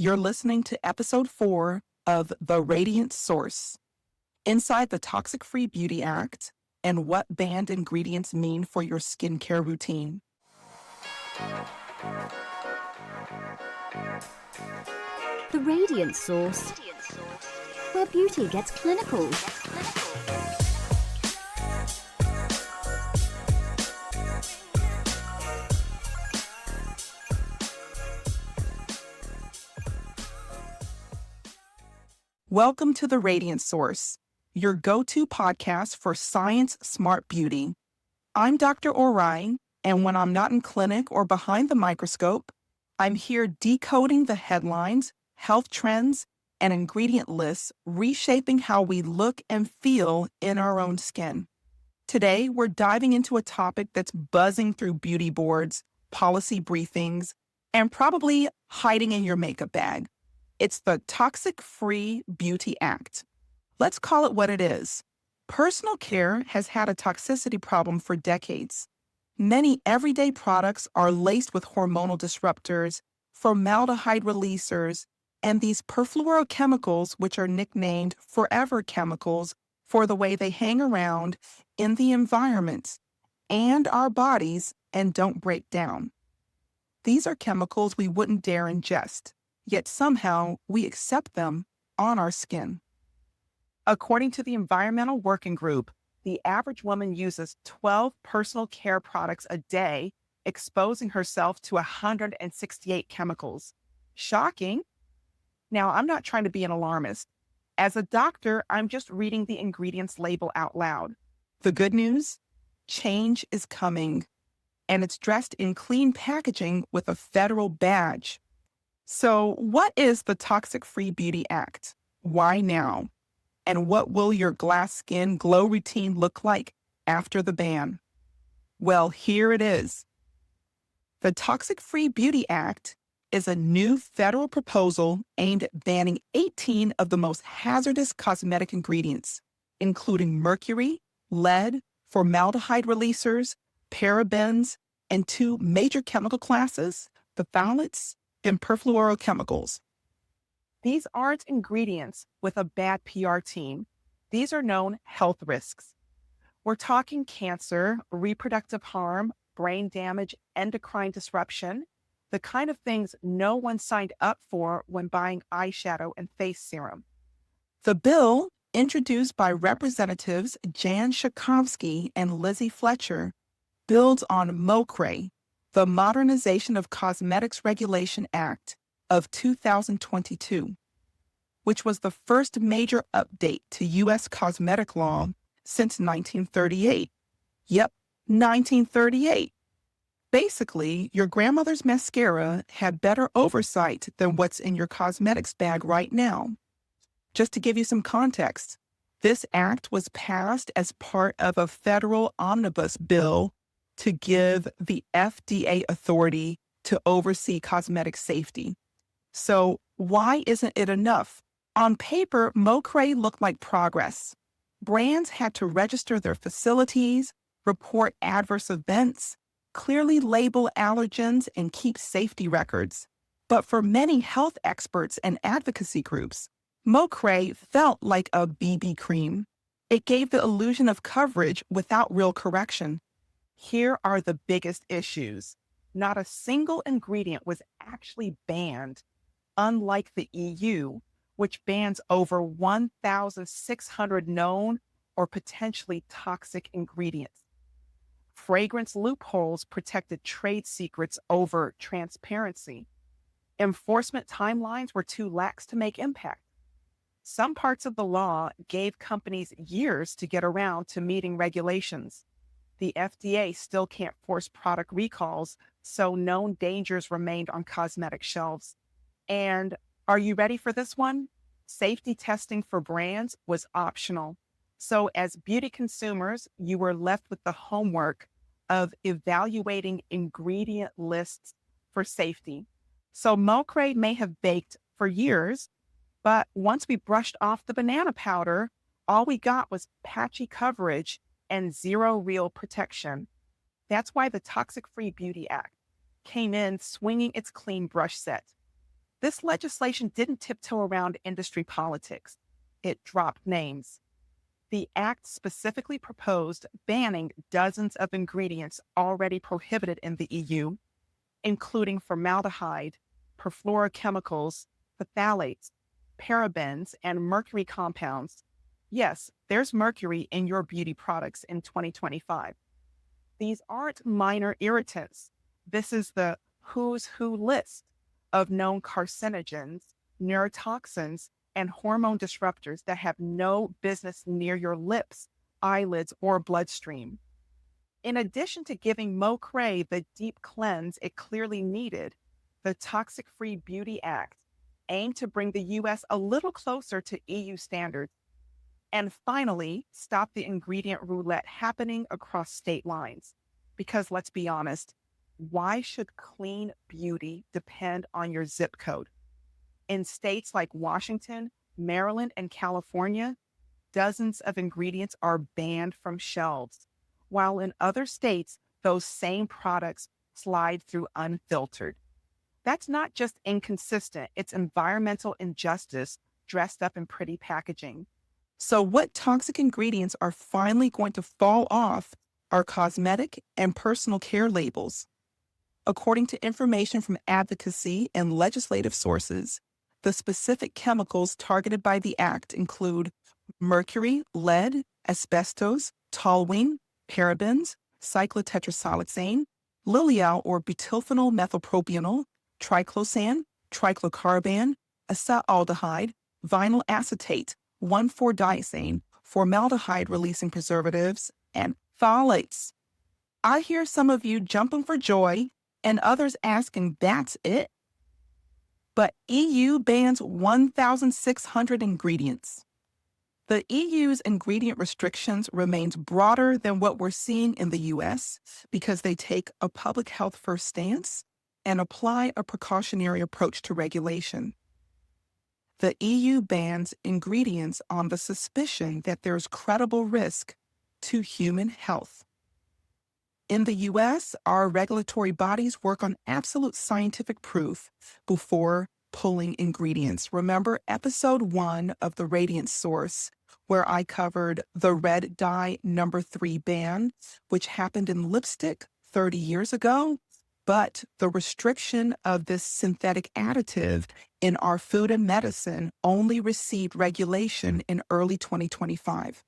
You're listening to episode 4 of The Radiance Source, Inside the Toxic-Free Beauty Act and what banned ingredients mean for your skincare routine. The Radiance Source, where beauty gets clinical. Welcome to The Radiance Source, your go-to podcast for science-smart beauty. I'm Dr. Orie, and when I'm not in clinic or behind the microscope, I'm here decoding the headlines, health trends, and ingredient lists, reshaping how we look and feel in our own skin. Today, we're diving into a topic that's buzzing through beauty boards, policy briefings, and probably hiding in your makeup bag. It's the Toxic-Free Beauty Act. Let's call it what it is. Personal care has had a toxicity problem for decades. Many everyday products are laced with hormonal disruptors, formaldehyde releasers, and these perfluorochemicals, which are nicknamed forever chemicals for the way they hang around in the environment and our bodies and don't break down. These are chemicals we wouldn't dare ingest, yet somehow we accept them on our skin. According to the Environmental Working Group, the average woman uses 12 personal care products a day, exposing herself to 168 chemicals. Shocking? Now, I'm not trying to be an alarmist. As a doctor, I'm just reading the ingredients label out loud. The good news? Change is coming, and it's dressed in clean packaging with a federal badge. So, what is the Toxic-Free Beauty Act? Why now? And what will your glass skin glow routine look like after the ban? Well, here it is. The Toxic-Free Beauty Act is a new federal proposal aimed at banning 18 of the most hazardous cosmetic ingredients, including mercury, lead, formaldehyde releasers, parabens, and 2 major chemical classes, the phthalates and perfluorochemicals. These aren't ingredients with a bad PR team. These are known health risks. We're talking cancer, reproductive harm, brain damage, endocrine disruption, the kind of things no one signed up for when buying eyeshadow and face serum. The bill, introduced by Representatives Jan Schakowsky and Lizzie Fletcher, builds on MoCRA, the Modernization of Cosmetics Regulation Act of 2022, which was the first major update to U.S. cosmetic law since 1938. Yep, 1938. Basically, your grandmother's mascara had better oversight than what's in your cosmetics bag right now. Just to give you some context, this act was passed as part of a federal omnibus bill to give the FDA authority to oversee cosmetic safety. So why isn't it enough? On paper, MoCRA looked like progress. Brands had to register their facilities, report adverse events, clearly label allergens, and keep safety records. But for many health experts and advocacy groups, MoCRA felt like a BB cream. It gave the illusion of coverage without real correction. Here are the biggest issues. Not a single ingredient was actually banned, unlike the EU, which bans over 1,600 known or potentially toxic ingredients. Fragrance loopholes protected trade secrets over transparency. Enforcement timelines were too lax to make impact. Some parts of the law gave companies years to get around to meeting regulations. The FDA still can't force product recalls, so known dangers remained on cosmetic shelves. And are you ready for this one? Safety testing for brands was optional. So as beauty consumers, you were left with the homework of evaluating ingredient lists for safety. So MoCRA may have baked for years, but once we brushed off the banana powder, all we got was patchy coverage and zero real protection. That's why the Toxic-Free Beauty Act came in swinging its clean brush set. This legislation didn't tiptoe around industry politics. It dropped names. The act specifically proposed banning dozens of ingredients already prohibited in the EU, including formaldehyde, perfluorochemicals, phthalates, parabens, and mercury compounds. Yes, there's mercury in your beauty products in 2025. These aren't minor irritants. This is the who's who list of known carcinogens, neurotoxins, and hormone disruptors that have no business near your lips, eyelids, or bloodstream. In addition to giving MoCRA the deep cleanse it clearly needed, the Toxic Free Beauty Act aimed to bring the US a little closer to EU standards and finally stop the ingredient roulette happening across state lines. Because let's be honest, why should clean beauty depend on your zip code? In states like Washington, Maryland, and California, dozens of ingredients are banned from shelves, while in other states, those same products slide through unfiltered. That's not just inconsistent, it's environmental injustice dressed up in pretty packaging. So, what toxic ingredients are finally going to fall off our cosmetic and personal care labels? According to information from advocacy and legislative sources, the specific chemicals targeted by the act include mercury, lead, asbestos, toluene, parabens, cyclotetrasilane, lilial or butylphenyl methylpropional, triclosan, triclocarban, acetaldehyde, vinyl acetate, 1,4-diazane, formaldehyde-releasing preservatives, and phthalates. I hear some of you jumping for joy and others asking, that's it? But EU bans 1,600 ingredients. The EU's ingredient restrictions remains broader than what we're seeing in the US because they take a public health first stance and apply a precautionary approach to regulation. The EU bans ingredients on the suspicion that there's credible risk to human health. In the US, our regulatory bodies work on absolute scientific proof before pulling ingredients. Remember episode 1 of the Radiance Source, where I covered the red dye number 3 ban, which happened in lipstick 30 years ago? But the restriction of this synthetic additive in our food and medicine only received regulation in early 2025.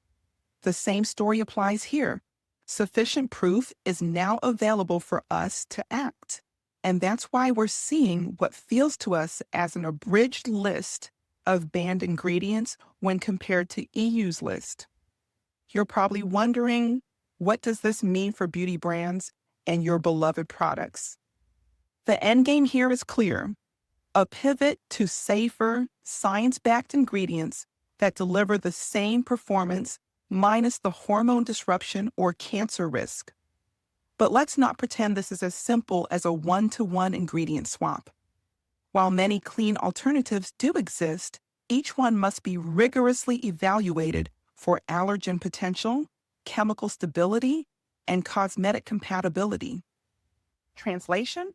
The same story applies here. Sufficient proof is now available for us to act. And that's why we're seeing what feels to us as an abridged list of banned ingredients when compared to EU's list. You're probably wondering, what does this mean for beauty brands and your beloved products? The end game here is clear. A pivot to safer, science-backed ingredients that deliver the same performance minus the hormone disruption or cancer risk. But let's not pretend this is as simple as a one-to-one ingredient swap. While many clean alternatives do exist, each one must be rigorously evaluated for allergen potential, chemical stability, and cosmetic compatibility. Translation?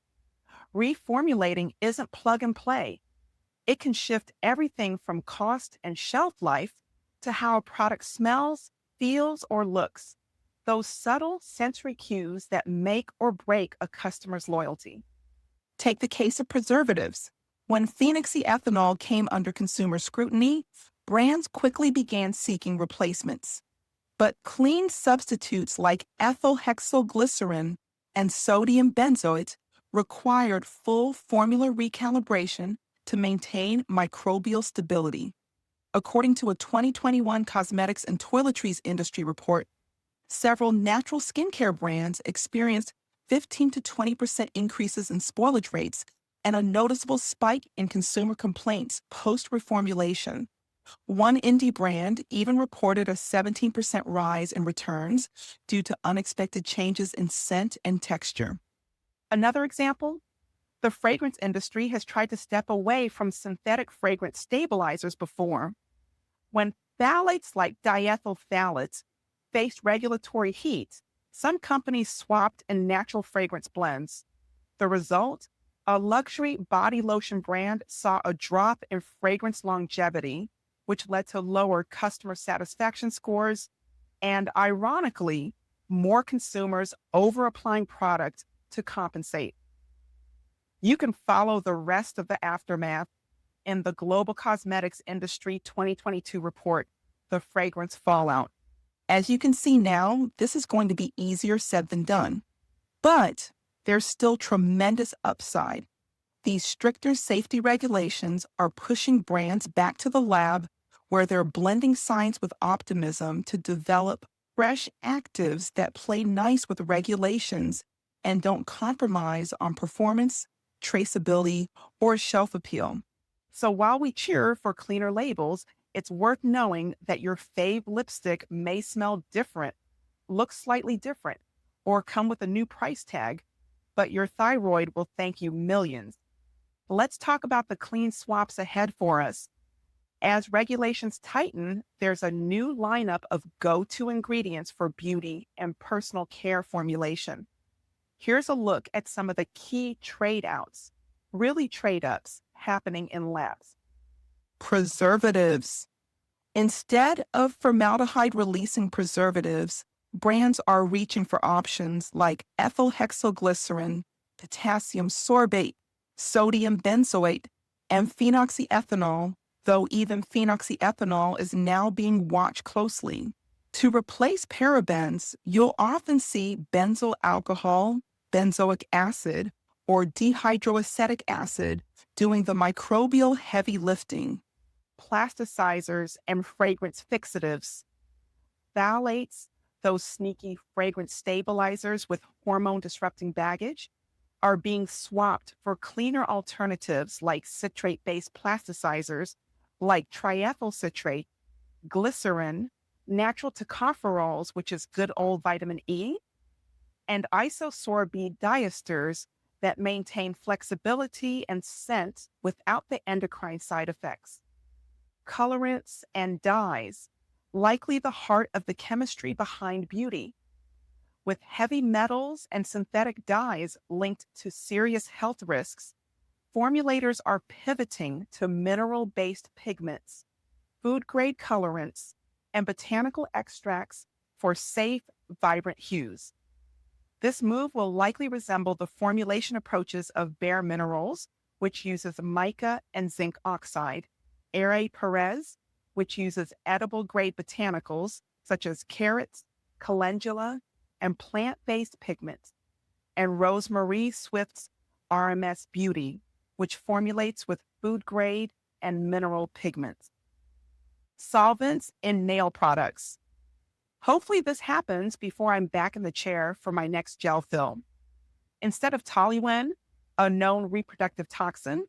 Reformulating isn't plug and play. It can shift everything from cost and shelf life to how a product smells, feels, or looks. Those subtle sensory cues that make or break a customer's loyalty. Take the case of preservatives. When Phoenixy ethanol came under consumer scrutiny, brands quickly began seeking replacements. But clean substitutes like ethyl hexylglycerin and sodium benzoate required full formula recalibration to maintain microbial stability. According to a 2021 cosmetics and toiletries industry report, several natural skincare brands experienced 15 to 20% increases in spoilage rates and a noticeable spike in consumer complaints post-reformulation. One indie brand even reported a 17% rise in returns due to unexpected changes in scent and texture. Another example, the fragrance industry has tried to step away from synthetic fragrance stabilizers before. When phthalates like diethyl phthalates faced regulatory heat, some companies swapped in natural fragrance blends. The result? A luxury body lotion brand saw a drop in fragrance longevity, which led to lower customer satisfaction scores and, ironically, more consumers over-applying product to compensate. You can follow the rest of the aftermath in the Global Cosmetics Industry 2022 report, The Fragrance Fallout. As you can see now, this is going to be easier said than done. But there's still tremendous upside. These stricter safety regulations are pushing brands back to the lab where they're blending science with optimism to develop fresh actives that play nice with regulations and don't compromise on performance, traceability, or shelf appeal. So while we cheer for cleaner labels, it's worth knowing that your fave lipstick may smell different, look slightly different, or come with a new price tag, but your thyroid will thank you millions. Let's talk about the clean swaps ahead for us. As regulations tighten, there's a new lineup of go-to ingredients for beauty and personal care formulation. Here's a look at some of the key trade-outs, really trade-ups, happening in labs. Preservatives. Instead of formaldehyde-releasing preservatives, brands are reaching for options like ethyl hexylglycerin, potassium sorbate, sodium benzoate, and phenoxyethanol, though even phenoxyethanol is now being watched closely. To replace parabens, you'll often see benzyl alcohol, benzoic acid, or dihydroacetic acid doing the microbial heavy lifting. Plasticizers and fragrance fixatives. Phthalates, those sneaky fragrance stabilizers with hormone-disrupting baggage, are being swapped for cleaner alternatives like citrate-based plasticizers like triethyl citrate, glycerin, natural tocopherols, which is good old vitamin E, and isosorbide diesters that maintain flexibility and scent without the endocrine side effects. Colorants and dyes, likely the heart of the chemistry behind beauty. With heavy metals and synthetic dyes linked to serious health risks, formulators are pivoting to mineral-based pigments, food-grade colorants, and botanical extracts for safe, vibrant hues. This move will likely resemble the formulation approaches of Bare Minerals, which uses mica and zinc oxide, Orie Perez, which uses edible-grade botanicals such as carrots, calendula, and plant-based pigments, and Rosemarie Swift's RMS Beauty, which formulates with food-grade and mineral pigments. Solvents in nail products. Hopefully this happens before I'm back in the chair for my next gel fill. Instead of toluene, a known reproductive toxin,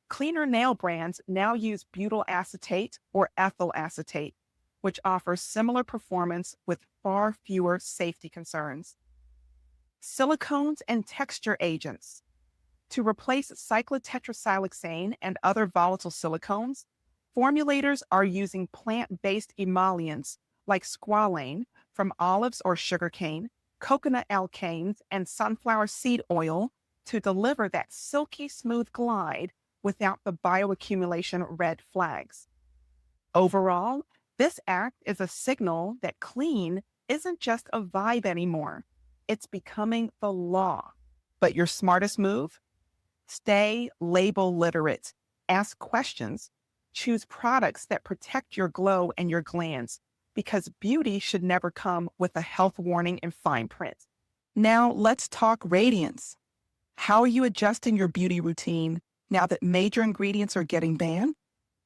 cleaner nail brands now use butyl acetate or ethyl acetate, which offers similar performance with far fewer safety concerns. Silicones and texture agents. To replace cyclotetrasilixane and other volatile silicones, formulators are using plant-based emollients like squalane from olives or sugarcane, coconut alkanes, and sunflower seed oil to deliver that silky smooth glide without the bioaccumulation red flags. Overall, this act is a signal that clean isn't just a vibe anymore. It's becoming the law. But your smartest move? Stay label literate. Ask questions. Choose products that protect your glow and your glands, because beauty should never come with a health warning in fine print. Now let's talk radiance. How are you adjusting your beauty routine now that major ingredients are getting banned?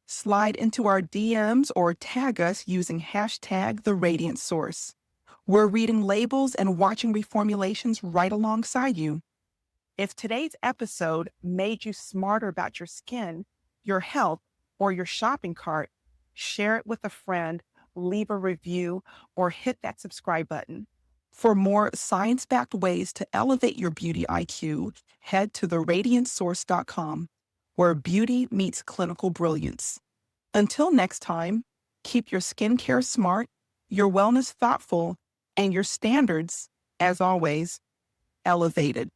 Slide into our DMs or tag us using hashtag the Radiance Source. We're reading labels and watching reformulations right alongside you. If today's episode made you smarter about your skin, your health, or your shopping cart, share it with a friend, leave a review, or hit that subscribe button. For more science-backed ways to elevate your beauty IQ, head to theradiancesource.com, where beauty meets clinical brilliance. Until next time, keep your skincare smart, your wellness thoughtful, and your standards, as always, elevated.